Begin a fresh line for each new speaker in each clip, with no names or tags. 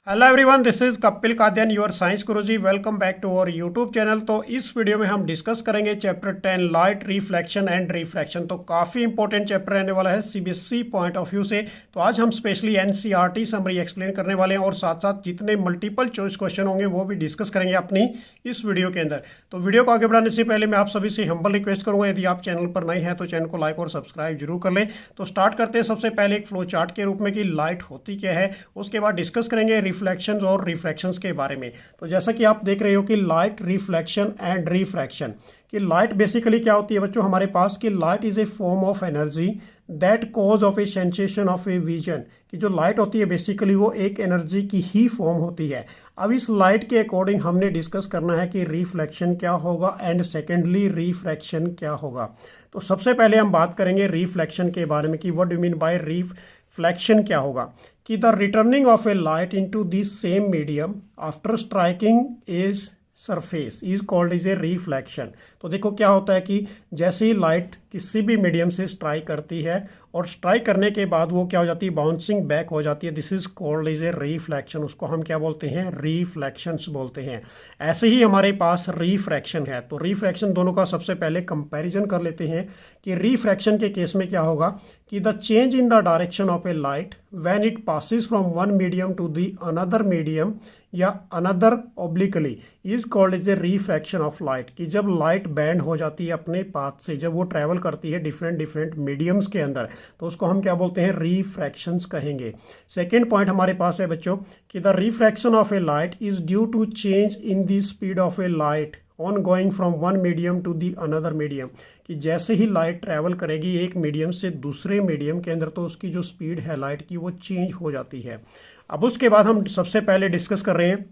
Hello everyone, this is Kapil Kadian, your science Guruji. Welcome back to our YouTube channel. तो इस वीडियो में हम डिस्कस करेंगे chapter 10 light reflection and refraction. तो काफ़ी इंपॉर्टेंट चैप्टर रहने वाला है सीबीएसई पॉइंट ऑफ व्यू से। तो आज हम स्पेशली एनसीईआरटी समरी एक्सप्लेन करने वाले हैं और साथ साथ जितने मल्टीपल चॉइस क्वेश्चन होंगे वो भी डिस्कस करेंगे अपनी इस वीडियो के अंदर। तो वीडियो को आगे बढ़ाने से पहले मैं आप सभी से हम्बल रिक्वेस्ट करूँगा, यदि आप चैनल पर नए हैं तो चैनल को लाइक और सब्सक्राइब जरूर कर लें। तो स्टार्ट करते हैं सबसे पहले एक फ्लो चार्ट के रूप में कि लाइट होती क्या है, उसके बाद डिस्कस करेंगे रिफ्लेक्शन और रिफ्रैक्शंस के बारे में। तो जैसा कि आप देख रहे हो कि लाइट रिफ्लेक्शन एंड रिफ्रैक्शन, कि लाइट बेसिकली क्या होती है बच्चों हमारे पास, कि light is a form of energy that cause of A sensation of a vision. कि जो लाइट होती है बेसिकली वो एक एनर्जी की ही फॉर्म होती है। अब इस लाइट के अकॉर्डिंग हमने डिस्कस करना है कि रिफ्लेक्शन क्या होगा एंड सेकेंडली रिफ्रैक्शन क्या होगा। तो सबसे पहले हम बात करेंगे रिफ्लेक्शन के बारे में कि what do mean bye reflection क्या होगा, कि the returning of a light into the same medium after striking is surface is called is a reflection. तो देखो क्या होता है कि जैसे ही लाइट किसी भी मीडियम से स्ट्राइक करती है और स्ट्राइक करने के बाद वो क्या हो जाती है, बाउंसिंग बैक हो जाती है, this is called is a reflection. उसको हम क्या बोलते हैं, रिफ्लेक्शंस बोलते हैं। ऐसे ही हमारे पास रिफ्रैक्शन है। तो रिफ्रैक्शन दोनों का सबसे पहले कंपैरिजन कर लेते हैं कि रिफ्रैक्शन के केस में क्या होगा, कि the change in the direction of a light when it passes from one medium to the another medium या another obliquely is called is a refraction of light. कि जब लाइट बैंड हो जाती है अपने पाथ से, जब वो ट्रैवल करती है डिफरेंट मीडियम्स के अंदर, तो उसको हम क्या बोलते हैं, रिफ्रैक्शंस कहेंगे। सेकेंड पॉइंट हमारे पास है बच्चों कि the refraction of a light is due to change in the speed of a light on going from one medium to the another medium. कि जैसे ही लाइट ट्रैवल करेगी एक मीडियम से दूसरे मीडियम के अंदर तो उसकी जो स्पीड है लाइट की वो चेंज हो जाती है। अब उसके बाद हम सबसे पहले डिस्कस कर रहे हैं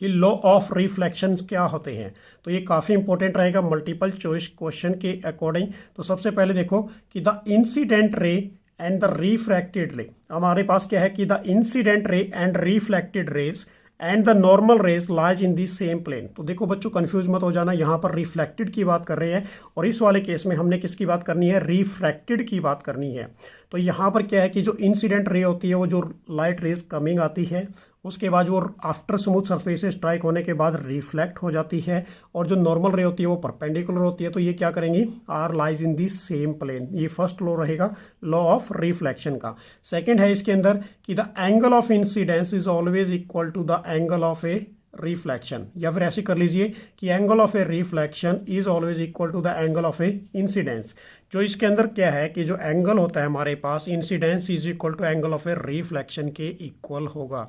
कि लॉ ऑफ रिफ्लेक्शन क्या होते हैं। तो ये काफ़ी इंपॉर्टेंट रहेगा मल्टीपल चॉइस क्वेश्चन के अकॉर्डिंग। तो सबसे पहले देखो कि the incident ray and the refracted ray, हमारे पास क्या है कि the incident ray and reflected rays and the normal rays lies in the same plane. तो देखो बच्चों कंफ्यूज मत हो जाना, यहाँ पर रिफ्लेक्टेड की बात कर रहे हैं और इस वाले केस में हमने किसकी बात करनी है, रिफ्रैक्टेड की बात करनी है। तो यहाँ पर क्या है कि जो इंसिडेंट रे होती है वो जो लाइट रेज कमिंग आती है उसके बाद वो आफ्टर स्मूथ सरफेस से स्ट्राइक होने के बाद रिफ्लेक्ट हो जाती है, और जो नॉर्मल रे होती है वो परपेंडिकुलर होती है। तो ये क्या करेंगी, are lies in the same plane. ये फर्स्ट लॉ रहेगा लॉ ऑफ रिफ्लेक्शन का। सेकंड है इसके अंदर कि the angle of incidence is always equal to the angle of a reflection, या फिर ऐसे कर लीजिए कि angle of a reflection is always equal to the angle of a incidence. जो इसके अंदर क्या है कि जो एंगल होता है हमारे पास incidence is equal to angle of a reflection के इक्वल होगा।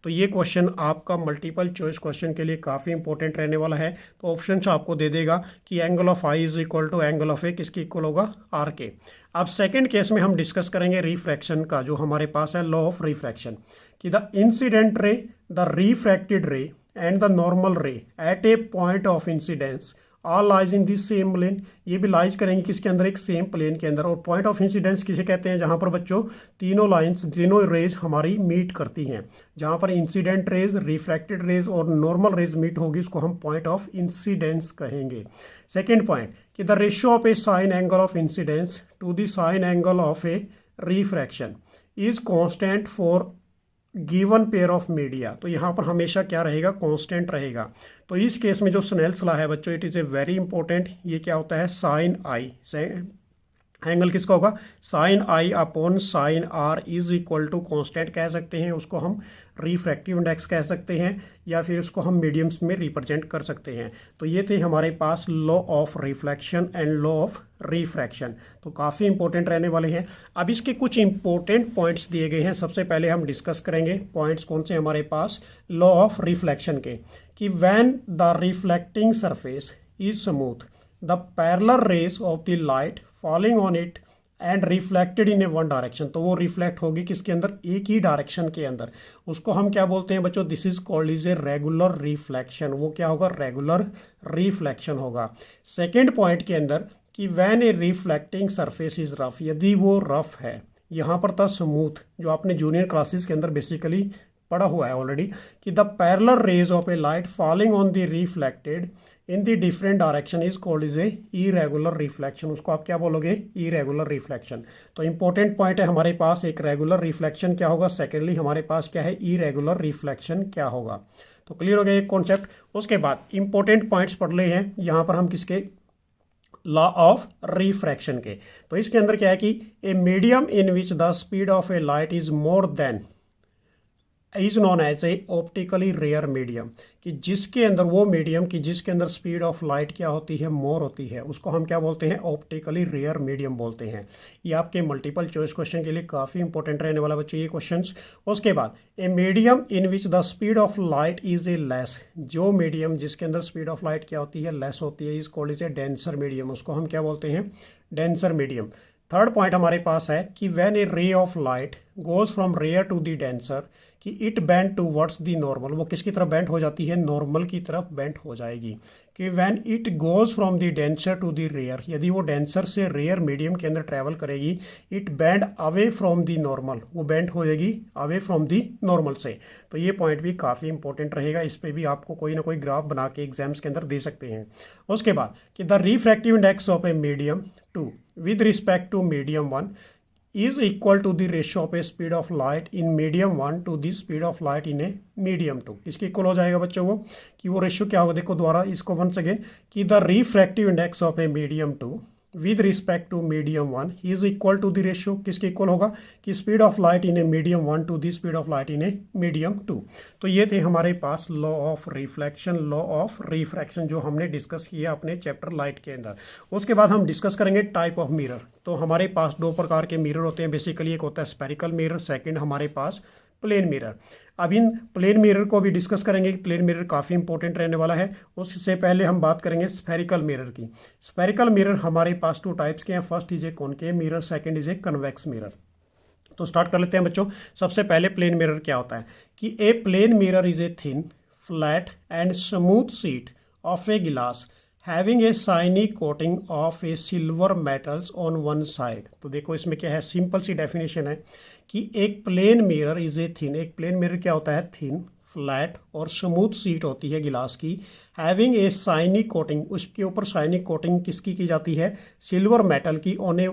तो ये क्वेश्चन आपका मल्टीपल चॉइस क्वेश्चन के लिए काफ़ी इंपॉर्टेंट रहने वाला है। तो ऑप्शन आपको दे देगा कि angle of I is equal to angle of a किसके इक्वल होगा, आर के। अब सेकेंड केस में हम डिस्कस करेंगे रिफ्रैक्शन का, जो हमारे पास है लॉ ऑफ रिफ्रैक्शन, कि द इंसिडेंट रे, द रिफ्रैक्टेड रे and the normal ray at a point of incidence all lies in the same plane। ये भी लाइज करेंगे किसके अंदर, एक सेम प्लेन के अंदर। और पॉइंट ऑफ इंसिडेंस किसे कहते हैं, जहाँ पर बच्चों तीनों लाइंस तीनों रेज हमारी मीट करती हैं। जहाँ पर इंसिडेंट रेज, रिफ्रैक्टेड रेज और नॉर्मल रेज मीट होगी उसको हम पॉइंट ऑफ इंसिडेंस कहेंगे। सेकेंड पॉइंट कि the ratio of a sine angle of incidence to the sine angle of a refraction is constant for given pair of media. तो यहाँ पर हमेशा क्या रहेगा, कांस्टेंट रहेगा। तो इस केस में जो स्नेल्स लॉ है बच्चों, it is a very important. ये क्या होता है, साइन आई एंगल किसका होगा, sine I upon sine R is equal to constant कह सकते हैं। उसको हम रिफ्रैक्टिव इंडेक्स कह सकते हैं या फिर उसको हम मीडियम्स में रिप्रेजेंट कर सकते हैं। तो ये थे हमारे पास law of reflection and law of refraction. तो काफ़ी इंपॉर्टेंट रहने वाले हैं। अब इसके कुछ इंपॉर्टेंट पॉइंट्स दिए गए हैं। सबसे पहले हम डिस्कस करेंगे पॉइंट्स कौन से हमारे पास लॉ ऑफ रिफ्लेक्शन के, कि when the reflecting surface is smooth the parallel raise of the light falling on it and reflected in A one direction. तो वो रिफ्लेक्ट होगी किसके अंदर, एक ही डायरेक्शन के अंदर। उसको हम क्या बोलते हैं बच्चों, this is called is a regular reflection. वो क्या होगा, रेगुलर रिफ्लेक्शन होगा। सेकेंड पॉइंट के अंदर कि when A reflecting surface is rough, यदि वो रफ है, यहाँ पर था स्मूथ, जो आपने जूनियर क्लासेस के अंदर बेसिकली पढ़ा हुआ है ऑलरेडी कि the parallel raise of a light falling on the reflected in the different direction is called is A irregular reflection. उसको आप क्या बोलोगे? Irregular reflection. तो इंपॉर्टेंट पॉइंट है हमारे पास, एक रेगुलर रिफ्लेक्शन क्या होगा, सेकेंडली हमारे पास क्या है, इरेगुलर रिफ्लेक्शन क्या होगा। तो क्लियर हो गया एक कॉन्सेप्ट। उसके बाद इंपॉर्टेंट पॉइंट्स पढ़ रहे हैं यहाँ पर हम किसके, लॉ ऑफ रिफ्रैक्शन के। तो इसके अंदर क्या है कि a medium in which the speed of a light is more than is known as a optically rare medium, कि जिसके अंदर वो मीडियम की जिसके अंदर स्पीड ऑफ लाइट क्या होती है, मोर होती है, उसको हम क्या बोलते हैं, ऑप्टिकली रेयर मीडियम बोलते हैं। ये आपके मल्टीपल चॉइस क्वेश्चन के लिए काफ़ी इंपॉर्टेंट रहने वाला बच्चों ये क्वेश्चंस। उसके बाद ए medium in which the speed of light is a less, जो मीडियम जिसके अंदर स्पीड ऑफ लाइट क्या होती है, लेस होती है, is called is A denser medium, उसको हम क्या बोलते हैं, डेंसर मीडियम। थर्ड पॉइंट हमारे पास है कि when a ray of light goes from rare to the denser, कि it bend towards the normal, वो किसकी तरफ बेंड हो जाती है, नॉर्मल की तरफ बेंड हो जाएगी। कि when it goes from the denser to the rare, यदि वो डेंसर से रेयर मीडियम के अंदर ट्रैवल करेगी, it bend away from the normal, वो बेंड हो जाएगी अवे फ्रॉम द नॉर्मल से। तो ये पॉइंट भी काफ़ी इंपॉर्टेंट रहेगा, इस पर भी आपको कोई ना कोई ग्राफ बना के एग्जाम्स के अंदर दे सकते हैं। उसके बाद कि the refractive index of a medium 2 with respect to medium 1 is equal to the ratio of a speed of light in medium 1 to the speed of light in a medium 2। किसके equal हो जाएगा बच्चों वो, कि वो ratio क्या होगा, देखो दोबारा इसको वंस अगेन, कि the refractive index of a medium 2 with respect to medium 1 is equal to the ratio, किसके इक्वल होगा, कि speed of light in a medium 1 to the speed of light in a medium 2। तो ये थे हमारे पास law of reflection, law of refraction, जो हमने डिस्कस किया अपने चैप्टर लाइट के अंदर। उसके बाद हम डिस्कस करेंगे टाइप ऑफ मिरर। तो हमारे पास दो प्रकार के मिरर होते हैं बेसिकली, एक होता है स्पेरिकल मिरर, सेकेंड हमारे पास प्लेन मिरर। अब इन प्लेन मिरर को भी डिस्कस करेंगे कि प्लेन मिरर काफ़ी इंपॉर्टेंट रहने वाला है। उससे पहले हम बात करेंगे स्फेरिकल मिरर की। स्फेरिकल मिरर हमारे पास 2 टाइप्स के हैं, first is a concave mirror, second is a convex mirror. तो स्टार्ट कर लेते हैं बच्चों। सबसे पहले प्लेन मिरर क्या होता है, कि a plane mirror is a thin flat and smooth sheet of a glass having a shiny coating of a silver metals on one side. तो देखो इसमें क्या है, सिंपल सी डेफिनेशन है कि एक plane mirror is a thin, एक plane mirror क्या होता है, थिन फ्लैट और स्मूथ शीट होती है गिलास की, हैविंग ए शाइनी कोटिंग, उसके ऊपर शाइनी कोटिंग किसकी की जाती है, सिल्वर मेटल की, ऑन ए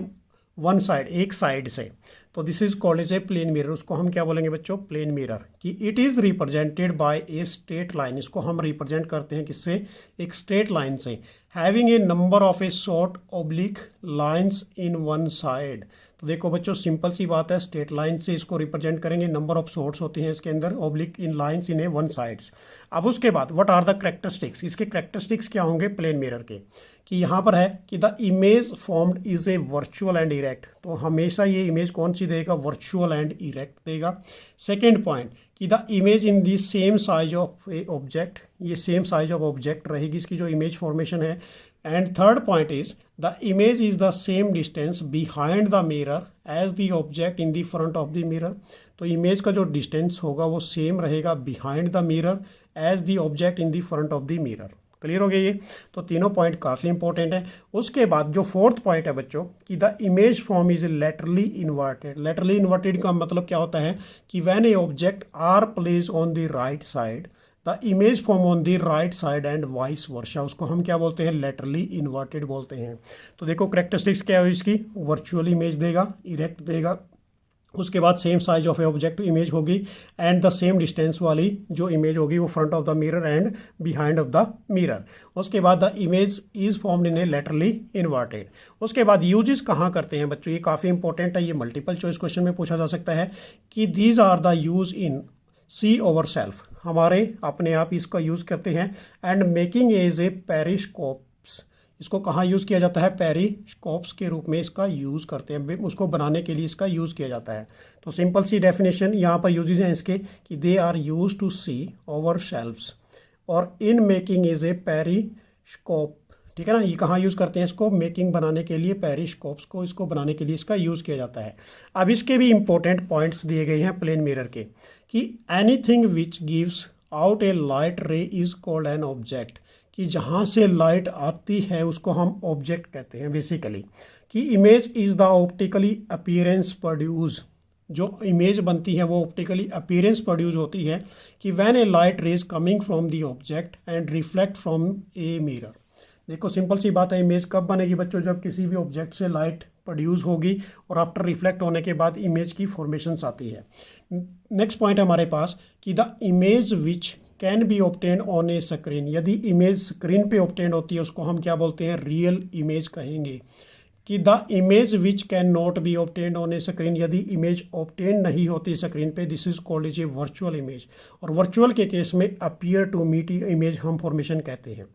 वन साइड, एक साइड से। तो this is called as a plane mirror, उसको हम क्या बोलेंगे बच्चों, प्लेन मिरर। कि it is represented by a straight line, इसको हम रिप्रेजेंट करते हैं किससे, एक स्ट्रेट लाइन से, having a number of a short oblique lines in one side. तो देखो बच्चों सिंपल सी बात है, स्ट्रेट लाइन से इसको रिप्रेजेंट करेंगे, नंबर ऑफ शॉर्ट्स होते हैं इसके अंदर, oblique in lines in A one sides. अब उसके बाद व्हाट आर द करेक्टरिस्टिक्स, इसके करेक्टरिस्टिक्स क्या होंगे प्लेन मिरर के, कि यहाँ पर है कि the image formed is a virtual and erect. तो हमेशा ये इमेज कौन सी देगा, वर्चुअल एंड इरेक्ट देगा। सेकेंड पॉइंट कि the image in the same size of a object, ये सेम साइज ऑफ ऑब्जेक्ट रहेगी इसकी जो इमेज फॉर्मेशन है। And third point is the image is the same distance behind the mirror as the object in the front of the mirror. तो image का जो distance होगा वो सेम रहेगा behind the mirror as the object in the front of the mirror. Clear हो गया ये, तो तीनों पॉइंट काफ़ी इंपॉर्टेंट है। उसके बाद जो फोर्थ पॉइंट है बच्चों, कि the image form is laterally inverted. Laterally inverted का मतलब क्या होता है, कि when a object are place on the right side the image form on the right side and vice versa, उसको हम क्या बोलते हैं, लेटरली इन्वर्टेड बोलते हैं। तो देखो करेक्टरिस्टिक्स क्या है इसकी, वर्चुअल इमेज देगा, इरेक्ट देगा, उसके बाद same size of a object image होगी, एंड द सेम डिस्टेंस वाली जो इमेज होगी वो front of the mirror and behind of the mirror. उसके बाद the image is formed in a laterally inverted. उसके बाद यूजेस कहाँ करते हैं बच्चों, ये काफ़ी इंपॉर्टेंट है, ये मल्टीपल चॉइस क्वेश्चन में पूछा जा सकता है, कि these are the use in see our self, हमारे अपने आप इसका यूज़ करते हैं, and making as a periscopes, इसको कहाँ यूज़ किया जाता है, पेरिस्कोप्स के रूप में इसका यूज़ करते हैं, उसको बनाने के लिए इसका यूज़ किया जाता है। तो सिंपल सी डेफिनेशन यहाँ पर यूजेस हैं इसके, कि they are use to see over shelves और in making is a periscope. ठीक है ना, ये कहाँ यूज़ करते हैं इसको, मेकिंग बनाने के लिए, पेरिस्कोप्स को इसको बनाने के लिए इसका यूज़ किया जाता है। अब इसके भी इंपॉर्टेंट पॉइंट्स दिए गए हैं प्लेन मिरर के, कि anything which gives out A light रे इज कॉल्ड एन ऑब्जेक्ट, कि जहाँ से लाइट आती है उसको हम ऑब्जेक्ट कहते हैं बेसिकली। कि image is the optically appearance produce जो इमेज बनती है वो ऑप्टिकली अपीयरेंस प्रोड्यूस होती है कि when A light rays coming from the object and reflect from a mirror. देखो सिंपल सी बात है, इमेज कब बनेगी बच्चों, जब किसी भी ऑब्जेक्ट से लाइट प्रोड्यूस होगी और आफ्टर रिफ्लेक्ट होने के बाद इमेज की फॉर्मेशंस आती है। नेक्स्ट पॉइंट हमारे पास कि the image which can be obtain on A screen, यदि इमेज स्क्रीन पे ऑब्टेन होती है उसको हम क्या बोलते हैं, रियल इमेज कहेंगे। कि the image which can not be obtain on A screen, यदि इमेज ऑब्टेन नहीं होती स्क्रीन पे, this is called is a virtual image. और वर्चुअल के केस में अपीयर टू मीट इमेज हम फॉर्मेशन कहते हैं।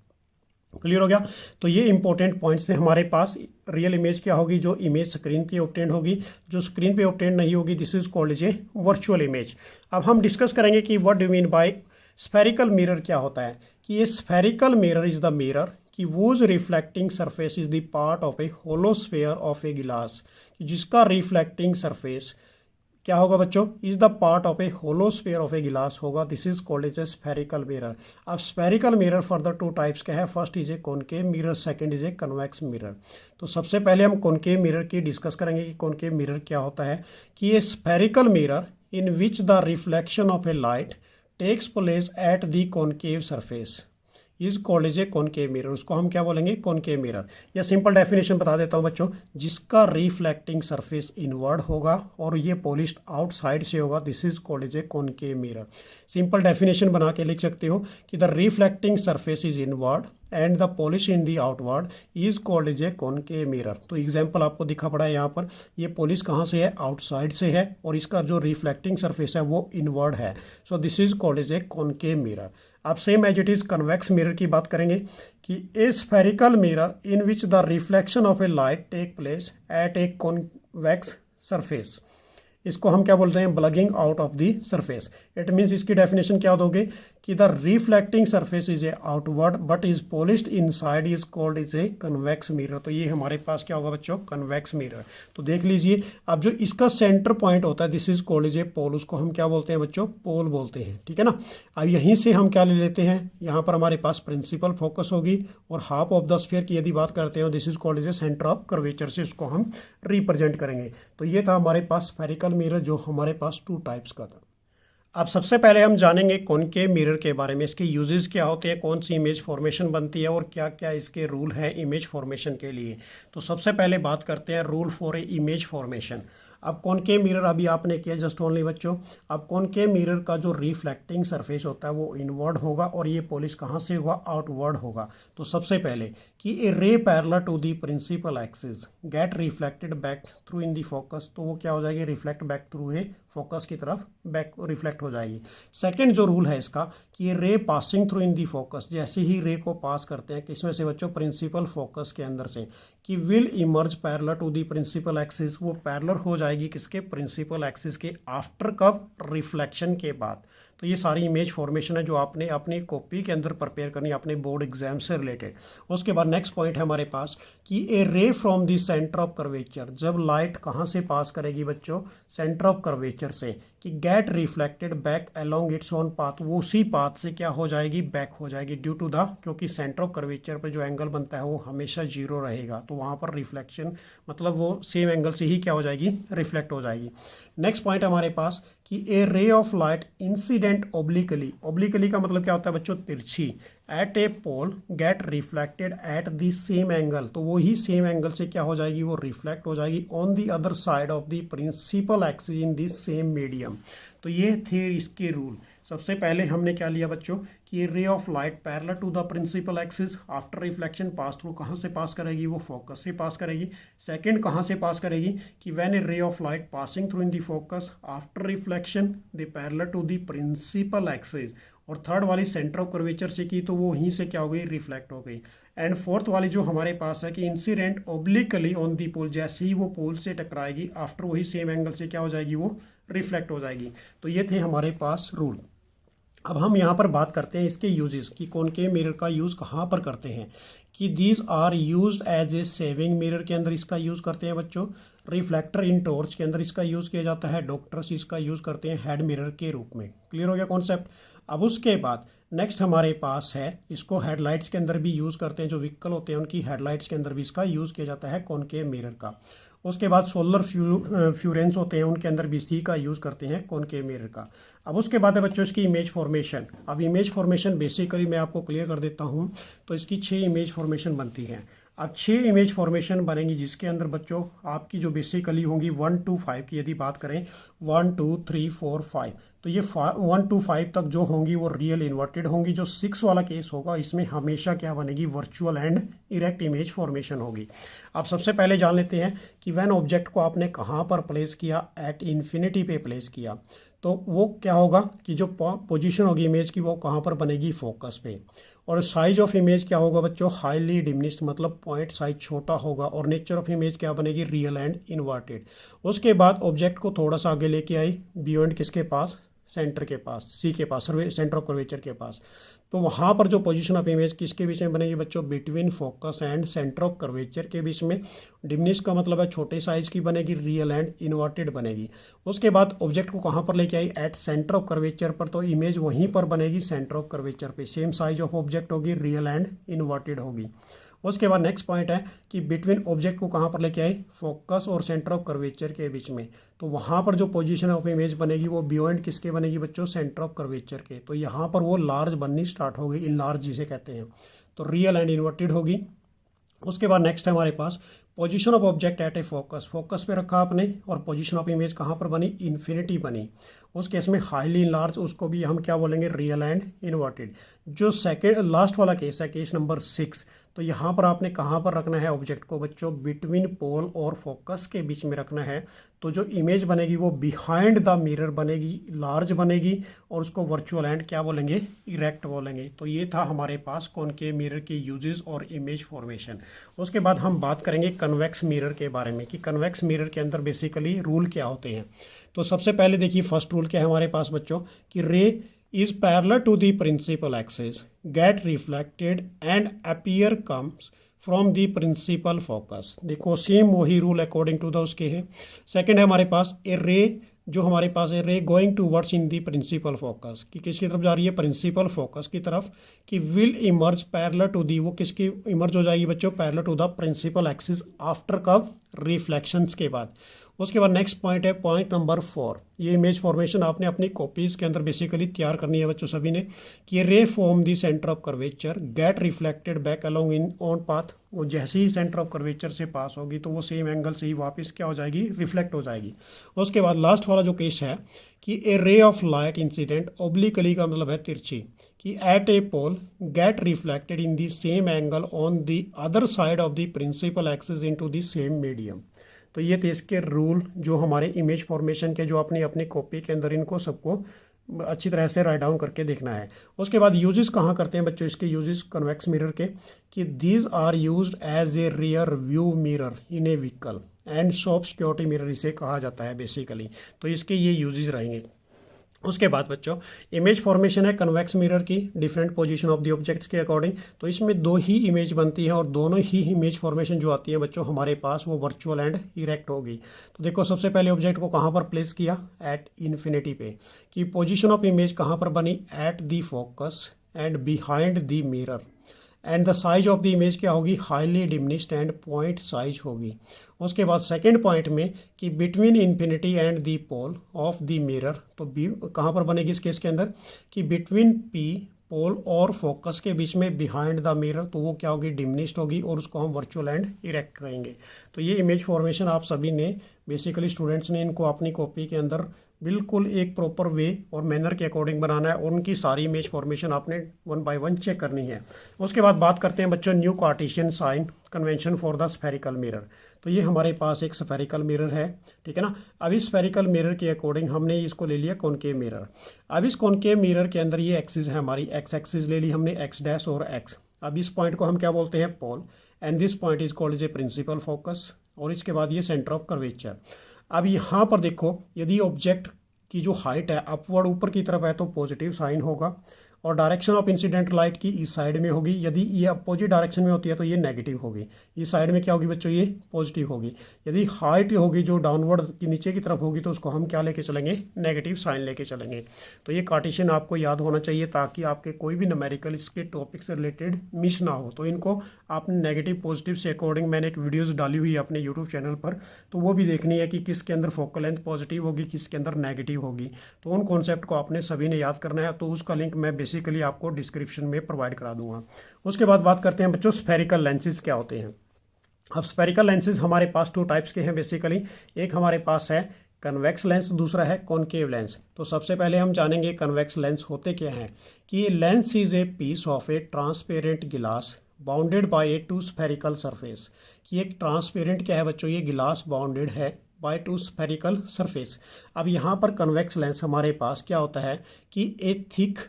क्लियर हो गया। तो ये इंपॉर्टेंट पॉइंट्स थे हमारे पास। रियल इमेज क्या होगी, जो इमेज स्क्रीन पे ऑब्टेन होगी, जो स्क्रीन पे ऑब्टेन नहीं होगी, this is called is a virtual image. अब हम डिस्कस करेंगे कि what do mean by spherical mirror क्या होता है। कि ये spherical mirror is the mirror कि whose reflecting surface is the part of a hollow sphere of a glass, जिसका रिफ्लेक्टिंग सरफेस क्या होगा बच्चों, is the part of a hollow sphere of a glass होगा, this is called is a spherical mirror. अब spherical mirror further two types के हैं, first is a concave mirror, second is a convex mirror. तो सबसे पहले हम concave mirror की discuss करेंगे कि कॉनकेव मिरर क्या होता है। कि ये spherical mirror in which the reflection of a light takes place at the concave surface is called is a concave mirror, उसको हम क्या बोलेंगे, कॉनकेव मिरर। या सिंपल डेफिनेशन बता देता हूँ बच्चों, जिसका रिफ्लेक्टिंग सरफेस इनवर्ड होगा और ये पॉलिश्ड आउटसाइड से होगा, this is called is a concave mirror. Simple definition बना के लिख सकते हो कि the reflecting surface is inward and the polish in the outward is called is a concave mirror. तो एग्जाम्पल आपको दिखा पड़ा है यहाँ पर, ये पॉलिश कहाँ से है, आउटसाइड से है, और इसका जो रिफ्लेक्टिंग सरफेस है वो इनवर्ड है, so this is called is a concave mirror. अब same as it is convex mirror की बात करेंगे कि a spherical mirror in which the reflection of a light take place at a convex surface, इसको हम क्या बोल रहे हैं, bulging out of the surface. It means इसकी डेफिनेशन क्या दोगे कि the reflecting surface is a outward but is polished inside is called is a convex mirror. तो ये हमारे पास क्या होगा बच्चों, कन्वेक्स मिरर। तो देख लीजिए, अब जो इसका सेंटर पॉइंट होता है, this is called is a pole, उसको हम क्या बोलते हैं बच्चों, पोल बोलते हैं, ठीक है ना। अब यहीं से हम क्या ले लेते हैं, यहाँ पर हमारे पास प्रिंसिपल फोकस होगी और हाफ ऑफ द स्फीयर की यदि बात करते हैं, this is called is A centre of curvature से उसको हम रिप्रेजेंट करेंगे। तो ये था हमारे पास स्फेरिकल मिरर जो हमारे पास टू टाइप्स का था। अब सबसे पहले हम जानेंगे कॉनकेव मिरर के बारे में, इसके यूजेस क्या होते हैं, कौन सी इमेज फॉर्मेशन बनती है और क्या क्या इसके रूल है इमेज फॉर्मेशन के लिए। तो सबसे पहले बात करते हैं rule for a image formation. अब कॉनकेव मिरर अभी आपने किया जस्ट ओनली बच्चों। अब कॉनकेव मिरर का जो रिफ्लेक्टिंग सरफेस होता है वो इनवर्ड होगा और ये पॉलिश कहाँ से होगा, आउटवर्ड होगा। तो सबसे पहले कि a ray parallel to the principal axis get reflected back through in the focus, तो वो क्या हो जाएगी, reflect back through a focus की तरफ बैक रिफ्लेक्ट हो जाएगी। सेकंड जो रूल है इसका कि ये रे passing through in the focus, जैसे ही रे को पास करते हैं किसमें से बच्चों, प्रिंसिपल फोकस के अंदर से, कि will emerge parallel to the principal axis, वो पैरेलल हो जाएगी किसके, प्रिंसिपल एक्सिस के। आफ्टर कब, रिफ्लेक्शन के बाद। तो ये सारी इमेज फॉर्मेशन है जो आपने अपनी कॉपी के अंदर प्रिपेयर करनी है अपने बोर्ड एग्जाम से रिलेटेड। उसके बाद नेक्स्ट पॉइंट है हमारे पास कि ए रे from the centre of curvature, जब लाइट कहाँ से पास करेगी बच्चों, सेंटर ऑफ कर्वेचर से, कि gate reflected back along its own path, वो उसी पाथ से क्या हो जाएगी, बैक हो जाएगी, ड्यू टू द, क्योंकि सेंटर ऑफ कर्वेचर पर जो एंगल बनता है वो हमेशा जीरो रहेगा, तो वहाँ पर रिफ्लेक्शन मतलब वो सेम एंगल से ही क्या हो जाएगी, रिफ्लेक्ट हो जाएगी। नेक्स्ट पॉइंट हमारे पास कि a ray of light incident obliquely, obliquely का मतलब क्या होता है बच्चों, तिरछी, at a pole get reflected at the same angle, तो वो ही सेम एंगल से क्या हो जाएगी, वो रिफ्लेक्ट हो जाएगी on the other side of the principal axis in the same medium. तो ये थे इसके रूल। सबसे पहले हमने क्या लिया बच्चों कि ray of light parallel to the principal axis, after reflection pass through, कहाँ से पास करेगी, वो फोकस से पास करेगी। सेकंड कहाँ से पास करेगी कि when a ray of light passing through in the focus after reflection they parallel to the principal axis. और थर्ड वाली सेंटर ऑफ कर्वेचर से की तो वो वहीं से क्या हो गई, रिफ्लेक्ट हो गई। एंड फोर्थ वाली जो हमारे पास है कि इंसिडेंट ओब्लिकली ऑन दी पोल, जैसे ही वो पोल से टकराएगी आफ्टर वही सेम एंगल से क्या हो जाएगी, वो रिफ्लेक्ट हो जाएगी। तो ये थे हमारे पास रूल। अब हम यहाँ पर बात करते हैं इसके यूजेस कि कॉनकेव मिरर का यूज़ कहाँ पर करते हैं। कि these are used as a shaving mirror के अंदर इसका यूज़ करते हैं बच्चों, रिफ्लेक्टर इन टॉर्च के अंदर इसका यूज़ किया जाता है, डॉक्टर्स इसका यूज़ करते हैं हेड मिरर के रूप में। क्लियर हो गया कॉन्सेप्ट। अब उसके बाद नेक्स्ट हमारे पास है, इसको हेडलाइट्स के अंदर भी यूज़ करते हैं, जो व्हीकल होते हैं उनकी हेडलाइट्स के अंदर भी इसका यूज़ किया जाता है कॉनकेव मिरर का। उसके बाद सोलर फ्यूरेंस होते हैं, उनके अंदर भी सी का यूज़ करते हैं कॉनकेव मिरर का। अब उसके बाद है बच्चों इसकी इमेज फॉर्मेशन। अब इमेज फॉर्मेशन बेसिकली मैं आपको क्लियर कर देता हूँ। तो इसकी 6 इमेज फॉर्मेशन बनती हैं। अब 6 इमेज फॉर्मेशन बनेंगी, जिसके अंदर बच्चों आपकी जो बेसिकली होंगी 1 to 5 की यदि बात करें, 1 2 3 4 5, तो ये 1 to 5 तक जो होंगी वो रियल इन्वर्टेड होंगी। जो 6 वाला केस होगा इसमें हमेशा क्या बनेगी, virtual and erect image formation होगी। अब सबसे पहले जान लेते हैं कि व्हेन ऑब्जेक्ट को आपने कहाँ पर प्लेस किया, एट इन्फिनिटी पे प्लेस किया, तो वो क्या होगा कि जो पोजीशन होगी इमेज की वो कहाँ पर बनेगी, फोकस पे। और साइज ऑफ इमेज क्या होगा बच्चों, हाईली डिमिनिश्ड, मतलब पॉइंट साइज छोटा होगा। और नेचर ऑफ इमेज क्या बनेगी, रियल एंड इन्वर्टेड। उसके बाद ऑब्जेक्ट को थोड़ा सा आगे लेके आई, बियॉन्ड किसके पास, सेंटर के पास, सी के पास, सेंटर ऑफ कर्वेचर के पास। तो वहाँ पर जो पोजीशन ऑफ इमेज किसके बीच में बनेगी बच्चों, between focus and centre of curvature के बीच में। डिमिनिश का मतलब है छोटे साइज की बनेगी, रियल एंड इन्वर्टेड बनेगी। उसके बाद ऑब्जेक्ट को कहाँ पर लेके आई, एट सेंटर ऑफ कर्वेचर पर, तो इमेज वहीं पर बनेगी सेंटर ऑफ कर्वेचर पे। सेम साइज ऑफ ऑब्जेक्ट होगी, रियल एंड इन्वर्टेड होगी। उसके बाद नेक्स्ट पॉइंट है कि बिटवीन ऑब्जेक्ट को कहाँ पर लेके आए, फोकस और सेंटर ऑफ कर्वेचर के बीच में। तो वहाँ पर जो पोजीशन ऑफ इमेज बनेगी वो बियॉन्ड किसके बनेगी बच्चों, सेंटर ऑफ कर्वेचर के। तो यहाँ पर वो लार्ज बननी स्टार्ट हो गई, इनलार्ज जिसे कहते हैं, तो रियल एंड इन्वर्टेड होगी। उसके बाद नेक्स्ट है हमारे पास position of object at a focus. Focus पे रखा आपने और पोजीशन ऑफ इमेज कहाँ पर बनी, इन्फिनिटी बनी। उस केस में हाईली इनलार्ज, उसको भी हम क्या बोलेंगे, रियल एंड इन्वर्टेड। जो सेकेंड लास्ट वाला केस है, केस नंबर 6, तो यहाँ पर आपने कहाँ पर रखना है ऑब्जेक्ट को बच्चों, बिटवीन पोल और फोकस के बीच में रखना है। तो जो इमेज बनेगी वो बिहाइंड द मिरर बनेगी, लार्ज बनेगी, और उसको वर्चुअल एंड क्या बोलेंगे, इरेक्ट बोलेंगे। तो ये था हमारे पास कॉनकेव मिरर के यूजेस और इमेज फॉर्मेशन। उसके बाद हम बात करेंगे कन्वेक्स मिरर के बारे में कि कन्वेक्स मिरर के अंदर बेसिकली रूल क्या होते हैं। तो सबसे पहले देखिए फर्स्ट रूल क्या है हमारे पास बच्चों, कि रे is parallel to the principal axis, get reflected and appear comes from the principal focus। देखो सेम वही रूल अकॉर्डिंग टू द उसके है। सेकंड है हमारे पास ए रे, जो हमारे पास है ray going towards in the principal focus, कि किसकी तरफ जा रही है, प्रिंसिपल फोकस की तरफ, कि will emerge parallel to the, वो किसकी इमर्ज हो जाएगी बच्चों, parallel to the principal axis after कब, रिफ्लेक्शंस के बाद। उसके बाद नेक्स्ट पॉइंट है पॉइंट नंबर 4। ये इमेज फॉर्मेशन आपने अपनी कॉपीज़ के अंदर बेसिकली तैयार करनी है बच्चों सभी ने, कि रे form the centre of curvature gate reflected back along in on path. वो जैसे ही सेंटर ऑफ कर्वेचर से पास होगी तो वो सेम एंगल से ही वापस क्या हो जाएगी, रिफ्लेक्ट हो जाएगी। उसके बाद लास्ट वाला जो केस है कि a ray of light incident, obliquely का मतलब है तिरछी, कि at a pole get reflected in the same angle on the other side of the principal axis into the same medium. तो ये थे इसके रूल जो हमारे इमेज फॉर्मेशन के, जो अपनी अपनी कॉपी के अंदर इनको सबको अच्छी तरह से राइट डाउन करके देखना है। उसके बाद यूजेस कहाँ करते हैं बच्चों इसके, यूजेस कन्वेक्स मिरर के, कि these are used as a rear view mirror in a vehicle and soft security mirror इसे कहा जाता है बेसिकली। तो इसके ये यूजेस रहेंगे। उसके बाद बच्चों इमेज फॉर्मेशन है कन्वेक्स मिरर की, different position of the objects के अकॉर्डिंग। तो इसमें 2 ही इमेज बनती है और दोनों ही इमेज फॉर्मेशन जो आती है बच्चों हमारे पास वो वर्चुअल एंड इरेक्ट होगी। तो देखो सबसे पहले ऑब्जेक्ट को कहाँ पर प्लेस किया, एट इन्फिनिटी पे, कि पोजीशन ऑफ इमेज कहाँ पर बनी, at the focus and behind the mirror, and the size of the image क्या होगी, highly diminished and point size होगी। उसके बाद सेकेंड पॉइंट में कि between infinity and the pole of the mirror, तो बी कहाँ पर बनेगी इस केस के अंदर, कि बिटवीन पी पोल और फोकस के बीच में बिहाइंड द मिरर, तो वो क्या होगी, डिमिनिश्ड होगी, और उसको हम वर्चुअल एंड इरेक्ट करेंगे। तो ये इमेज फॉर्मेशन आप सभी ने बेसिकली स्टूडेंट्स ने इनको अपनी कॉपी के अंदर बिल्कुल एक प्रॉपर वे और मैनर के अकॉर्डिंग बनाना है, और उनकी सारी इमेज फॉर्मेशन आपने 1 by 1 चेक करनी है। उसके बाद बात करते हैं बच्चों new Cartesian sign convention for the spherical mirror. तो ये हमारे पास एक स्फेरिकल मिरर है, ठीक है ना। अब इस स्फेरिकल मिरर के अकॉर्डिंग हमने इसको ले लिया कॉनकेव मिरर। अब इस कॉनकेव मिरर के अंदर ये एक्सिस है हमारी, एक्स एक्सिस ले ली हमने, एक्स डैश और एक्स। अब इस पॉइंट को हम क्या बोलते हैं, pole, and this point is called as a principal focus, और इसके बाद ये सेंटर ऑफ कर्वेचर। अब यहाँ पर देखो यदि ऑब्जेक्ट की जो हाइट है अपवर्ड ऊपर की तरफ है तो पॉजिटिव साइन होगा, और डायरेक्शन ऑफ इंसिडेंट लाइट की इस साइड में होगी। यदि ये अपोजिट डायरेक्शन में होती है तो ये नेगेटिव होगी। इस साइड में क्या होगी बच्चों, ये पॉजिटिव होगी। यदि हाइट होगी जो डाउनवर्ड की नीचे की तरफ होगी तो उसको हम क्या लेके चलेंगे, नेगेटिव साइन लेके चलेंगे। तो ये कार्टेशियन आपको याद होना चाहिए ताकि आपके कोई भी न्यूमेरिकल इसके टॉपिक से रिलेटेड मिस ना हो। तो इनको आपने नेगेटिव पॉजिटिव से अकॉर्डिंग मैंने एक वीडियोस डाली हुई है अपने यूट्यूब चैनल पर, तो वो भी देखनी है कि किसके अंदर फोकल लेंथ पॉजिटिव होगी, किसके अंदर नेगेटिव होगी। तो उन कॉन्सेप्ट को आपने सभी ने याद करना है। तो उसका लिंक मैं बेसिकली आपको डिस्क्रिप्शन में प्रोवाइड करा दूंगा। उसके बाद बात करते हैं बच्चों स्फेरिकल लेंसेज क्या होते हैं। अब स्फेरिकल लेंसेज हमारे पास 2 टाइप्स के हैं बेसिकली। एक हमारे पास है कन्वेक्स लेंस, दूसरा है कॉनकेव लेंस। तो सबसे पहले हम जानेंगे कन्वेक्स लेंस होते क्या हैं। कि lens is a piece of a transparent glass bounded by a 2 spherical surface. कि एक ट्रांसपेरेंट क्या है बच्चों, ये गिलास बाउंडेड है बाय 2 स्फेरिकल सरफेस। अब यहाँ पर कन्वेक्स लेंस हमारे पास क्या होता है कि ए थिक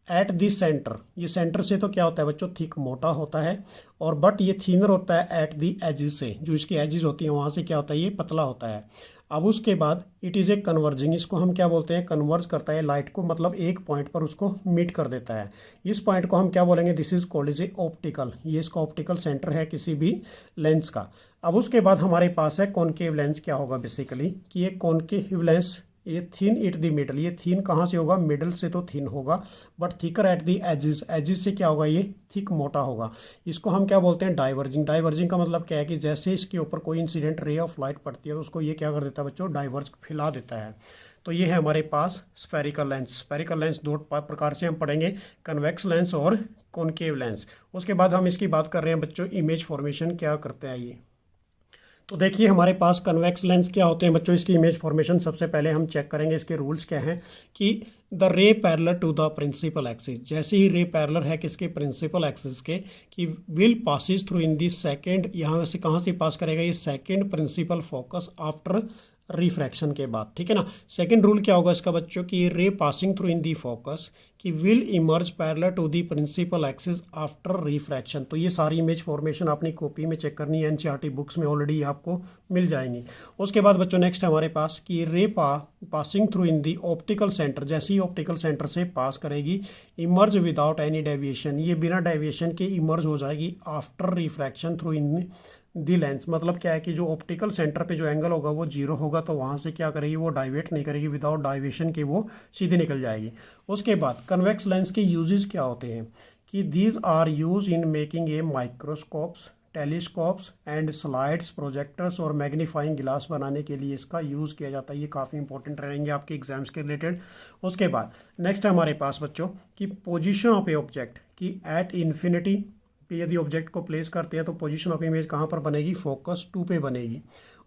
एट द सेंटर, ये सेंटर से तो क्या होता है बच्चों, थिक मोटा होता है, और बट ये थीनर होता है एट द एजिस से, जो इसकी एजिस होती है वहाँ से क्या होता है, ये पतला होता है। अब उसके बाद इट इज़ ए कन्वर्जिंग, इसको हम क्या बोलते हैं, कन्वर्ज करता है लाइट को, मतलब एक पॉइंट पर उसको मीट कर देता है। इस पॉइंट को हम क्या बोलेंगे, this is called is A optical, ये इसका ऑप्टिकल सेंटर है किसी भी लेंस का। अब उसके बाद हमारे पास है कॉनकेव लेंस। क्या होगा बेसिकली कि ये कॉनकेव लेंस, ये थिन एट द मिडल, ये थिन कहाँ से होगा, मिडल से तो थिन होगा, but thicker at the edges, edges से क्या होगा, ये थिक मोटा होगा। इसको हम क्या बोलते हैं, डाइवर्जिंग। डाइवर्जिंग का मतलब क्या है कि जैसे इसके ऊपर कोई इंसिडेंट रे ऑफ लाइट पड़ती है तो उसको ये क्या कर देता है बच्चों, डाइवर्ज फैला देता है। तो ये है हमारे पास स्फेरिकल लेंस। स्फेरिकल लेंस 2 प्रकार से हम पढ़ेंगे, कन्वेक्स लेंस और कॉनकेव लेंस। उसके बाद हम इसकी बात कर रहे हैं बच्चों इमेज फॉर्मेशन क्या करते हैं ये। तो देखिए हमारे पास कन्वेक्स लेंस क्या होते हैं बच्चों, इसकी इमेज फॉर्मेशन सबसे पहले हम चेक करेंगे। इसके रूल्स क्या हैं कि the ray parallel to the principal axis, जैसे ही रे पैरेलल है किसके, प्रिंसिपल एक्सिस के, कि will passes through in the second, यहाँ से कहाँ से पास करेगा, ये second principal focus after refraction के बाद। ठीक है ना। सेकंड रूल क्या होगा इसका बच्चों की, ray passing through in the focus कि will emerge parallel to the principal axis after refraction. तो ये सारी इमेज फॉर्मेशन अपनी कॉपी में चेक करनी है, एनसीईआरटी बुक्स में ऑलरेडी आपको मिल जाएंगी। उसके बाद बच्चों नेक्स्ट है हमारे पास कि रे passing through in the optical centre, जैसे ही ऑप्टिकल सेंटर से पास करेगी, इमर्ज विदाउट एनी डेविएशन, ये बिना डेविएशन के इमर्ज हो जाएगी after refraction through in the lens. मतलब क्या है कि जो ऑप्टिकल सेंटर पे जो एंगल होगा वो 0 होगा, तो वहाँ से क्या करेगी, वो डाइवेट नहीं करेगी, विदाउट डाइवेशन के वो सीधे निकल जाएगी। उसके बाद कन्वेक्स लेंस के यूजेस क्या होते हैं कि these are use in making a microscopes, telescopes and slides, projectors और मैग्नीफाइंग गिलास बनाने के लिए इसका यूज़ किया जाता है। ये काफ़ी इंपॉर्टेंट रहेंगे आपके एग्जाम्स के रिलेटेड। उसके बाद नेक्स्ट है हमारे पास बच्चों कि पोजीशन ऑफ ए ऑब्जेक्ट, कि एट इन्फिनिटी पे यदि ऑब्जेक्ट को प्लेस करते हैं तो पोजीशन ऑफ इमेज कहाँ पर बनेगी, फोकस 2 पे बनेगी।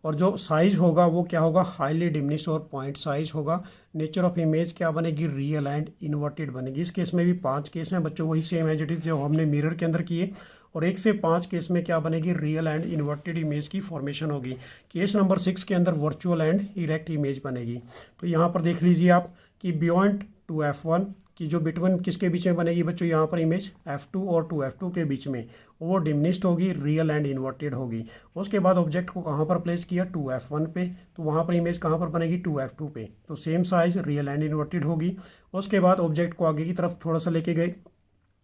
और जो साइज होगा वो क्या होगा, हाईली डिमिनिश और पॉइंट साइज होगा। नेचर ऑफ इमेज क्या बनेगी, रियल एंड इन्वर्टेड बनेगी। इस केस में भी 5 केस हैं बच्चों, वही सेम एज इट इज जो हमने मिरर के अंदर किए। और 1 से 5 केस में क्या बनेगी, रियल एंड इन्वर्टेड इमेज की फॉर्मेशन होगी। केस नंबर 6 के अंदर वर्चुअल एंड इरेक्ट इमेज बनेगी। तो यहाँ पर देख लीजिए आप कि बियॉन्ड 2f1 कि जो बिटवीन किसके बीच में बनेगी बच्चों, यहाँ पर इमेज f2 और 2f2 के बीच में, वो डिमिनिश्ड होगी, रियल एंड इन्वर्टेड होगी। उसके बाद ऑब्जेक्ट को कहाँ पर प्लेस किया, 2f1 पे, तो वहाँ पर इमेज कहाँ पर बनेगी, 2f2 पे, तो same size, real and inverted होगी। उसके बाद ऑब्जेक्ट को आगे की तरफ थोड़ा सा लेके गए,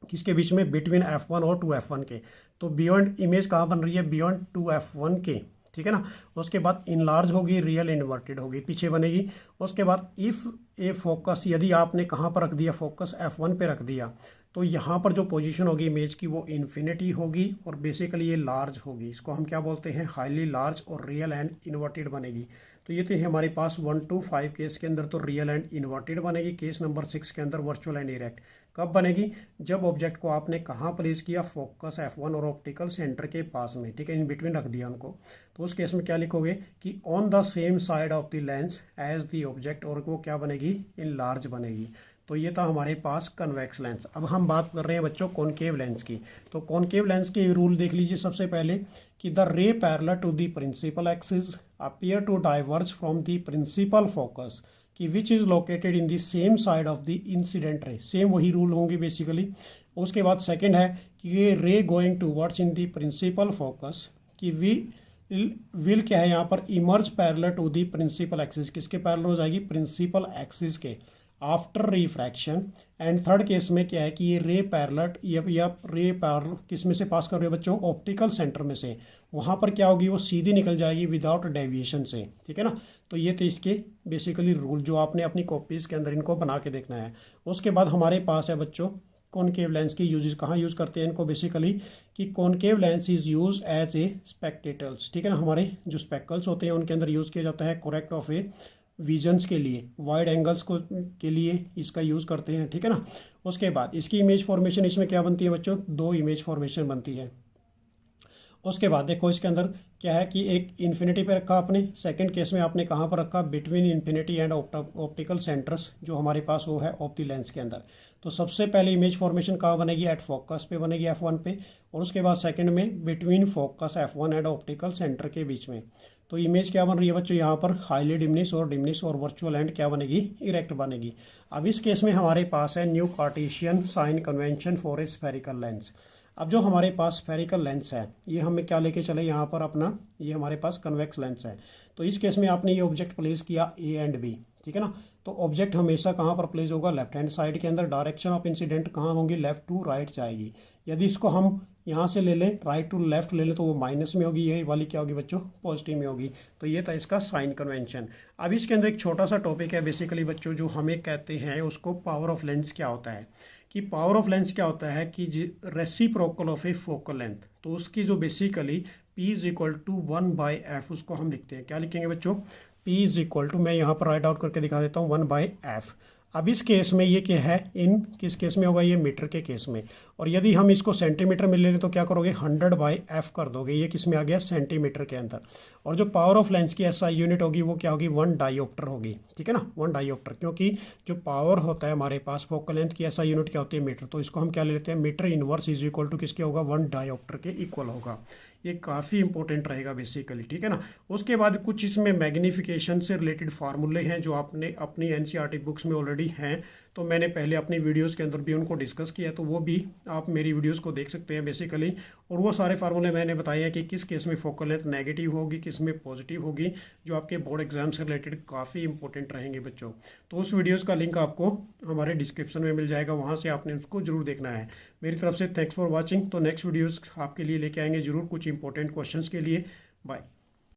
किसके बीच में, बिटवीन f1 और 2f1 के, तो बियॉन्ड इमेज कहाँ बन रही है, बियॉन्ड 2f1 के। ठीक है ना। उसके बाद इनलार्ज होगी, रियल इन्वर्टेड होगी, पीछे बनेगी। उसके बाद इफ़ ए फोकस, यदि आपने कहाँ पर रख दिया, फोकस f1 पे रख दिया, तो यहाँ पर जो पोजीशन होगी इमेज की वो इन्फिनिटी होगी और बेसिकली ये लार्ज होगी। इसको हम क्या बोलते हैं, हाईली लार्ज और रियल एंड इन्वर्टेड बनेगी। तो ये तो है हमारे पास 1 to 5 केस के अंदर तो रियल एंड इन्वर्टेड बनेगी। केस नंबर 6 के अंदर वर्चुअल एंड इरेक्ट। कब बनेगी, जब ऑब्जेक्ट को आपने कहाँ प्लेस किया, फोकस f1 और ऑप्टिकल सेंटर के पास में। ठीक है, इन बिटवीन रख दिया उनको। तो उस केस में क्या लिखोगे कि on the same side of the lens as the object, और वो क्या बनेगी, इन लार्ज बनेगी। तो ये था हमारे पास कन्वेक्स लेंस। अब हम बात कर रहे हैं बच्चों कॉनकेव लेंस की। तो कॉनकेव लेंस के रूल देख लीजिए सबसे पहले कि the ray parallel to the principal axis appear to diverge from the principal focus कि which is located in the same side of the incident ray. Same वही रूल होंगे बेसिकली। उसके बाद सेकेंड है कि ये ray going towards in the principal focus कि will क्या है यहाँ पर, emerge parallel to the principal axis, किसके पैरेलल हो जाएगी, प्रिंसिपल एक्सिस के। After refraction. And third case में क्या है कि ये रे पैरेलल या रे पैरेलल किस में से पास कर रहे हो बच्चों, ऑप्टिकल सेंटर में से, वहाँ पर क्या होगी वो सीधी निकल जाएगी विदाउट डेविएशन से, ठीक है ना। तो ये थे इसके बेसिकली रूल जो आपने अपनी कॉपीज़ के अंदर इनको बना के देखना है। उसके बाद हमारे पास है बच्चों कॉनकेव लेंस की यूजेस, कहाँ यूज़ करते हैं इनको बेसिकली, कि concave lens is use as a spectacles, ठीक है ना। हमारे जो स्पेकल्स होते हैं उनके अंदर यूज़ किया जाता है करेक्ट ऑफ ए विजन्स के लिए, वाइड एंगल्स को के लिए इसका यूज़ करते हैं, ठीक है ना। उसके बाद इसकी इमेज फॉर्मेशन, इसमें क्या बनती है बच्चों, दो इमेज फॉर्मेशन बनती है। उसके बाद देखो इसके अंदर क्या है कि एक इन्फिनिटी पे रखा आपने, सेकंड केस में आपने कहाँ पर रखा, between infinity and optical centres जो हमारे पास वो है ऑफ द लेंस के अंदर। तो सबसे पहले इमेज फॉर्मेशन कहाँ बनेगी, एट फोकस पे बनेगी F1 पे, और उसके बाद सेकंड में between focus F1 and optical centre के बीच में। तो इमेज क्या बन रही है बच्चों यहाँ पर, हाईली डिमिनिश और वर्चुअल एंड क्या बनेगी, इरेक्ट बनेगी। अब इस केस में हमारे पास है new Cartesian sign convention for a spherical lens. अब जो हमारे पास स्फेरिकल लेंस है ये हमें क्या लेके चले यहाँ पर अपना, ये हमारे पास कन्वेक्स लेंस है। तो इस केस में आपने ये ऑब्जेक्ट प्लेस किया ए एंड बी, ठीक है ना। तो ऑब्जेक्ट हमेशा कहाँ पर प्लेस होगा, लेफ्ट हैंड साइड के अंदर। डायरेक्शन ऑफ इंसिडेंट कहाँ होंगी, लेफ्ट टू राइट जाएगी। यदि इसको हम यहाँ से ले लें, राइट टू लेफ्ट ले लें, तो वो माइनस में होगी, ये वाली क्या होगी बच्चों, पॉजिटिव में होगी। तो ये था इसका साइन कन्वेंशन। अब इसके अंदर एक छोटा सा टॉपिक है बेसिकली बच्चों, जो हमें कहते हैं उसको पावर ऑफ लेंस क्या होता है, कि पावर ऑफ लेंस क्या होता है कि reciprocal of a focal length. तो उसकी जो basically P is equal to 1/f, उसको हम लिखते हैं, क्या लिखेंगे बच्चों, P इज इक्वल टू, मैं यहाँ पर राइट आउट करके दिखा देता हूँ, 1/f। अब इस केस में ये क्या है, इन किस केस में होगा, ये मीटर के केस में। और यदि हम इसको सेंटीमीटर में ले लें तो क्या करोगे, 100/f कर दोगे, ये किस में आ गया, सेंटीमीटर के अंदर। और जो पावर ऑफ लेंस की SI यूनिट होगी वो क्या होगी, 1 डायोप्टर होगी, ठीक है ना, 1 डायोप्टर। क्योंकि जो पावर होता है हमारे पास फोकल लेंथ की SI यूनिट क्या होती है, मीटर। तो इसको हम क्या ले लेते हैं, metre inverse is equal to किसके होगा, 1 डायोप्टर के इक्वल होगा। ये काफ़ी इंपॉर्टेंट रहेगा बेसिकली, ठीक है ना। उसके बाद कुछ इसमें मैग्नीफिकेशन से रिलेटेड फार्मूले हैं जो आपने अपनी NCERT बुक्स में ऑलरेडी हैं, तो मैंने पहले अपनी वीडियोस के अंदर भी उनको डिस्कस किया, तो वो भी आप मेरी वीडियोस को देख सकते हैं बेसिकली। और वो सारे फार्मूले मैंने बताए हैं कि किस केस में फोकल लेंथ नेगेटिव होगी, किस में पॉजिटिव होगी, जो आपके बोर्ड एग्जाम से रिलेटेड काफ़ी इंपॉर्टेंट रहेंगे बच्चों। तो उस वीडियोस का लिंक आपको हमारे डिस्क्रिप्शन में मिल जाएगा, वहाँ से आपने उसको जरूर देखना है। मेरी तरफ से थैंक्स फॉर वॉचिंग। तो नेक्स्ट वीडियोज़ आपके लिए लेके आएंगे जरूर कुछ इंपॉर्टेंट क्वेश्चंस के लिए। बाय।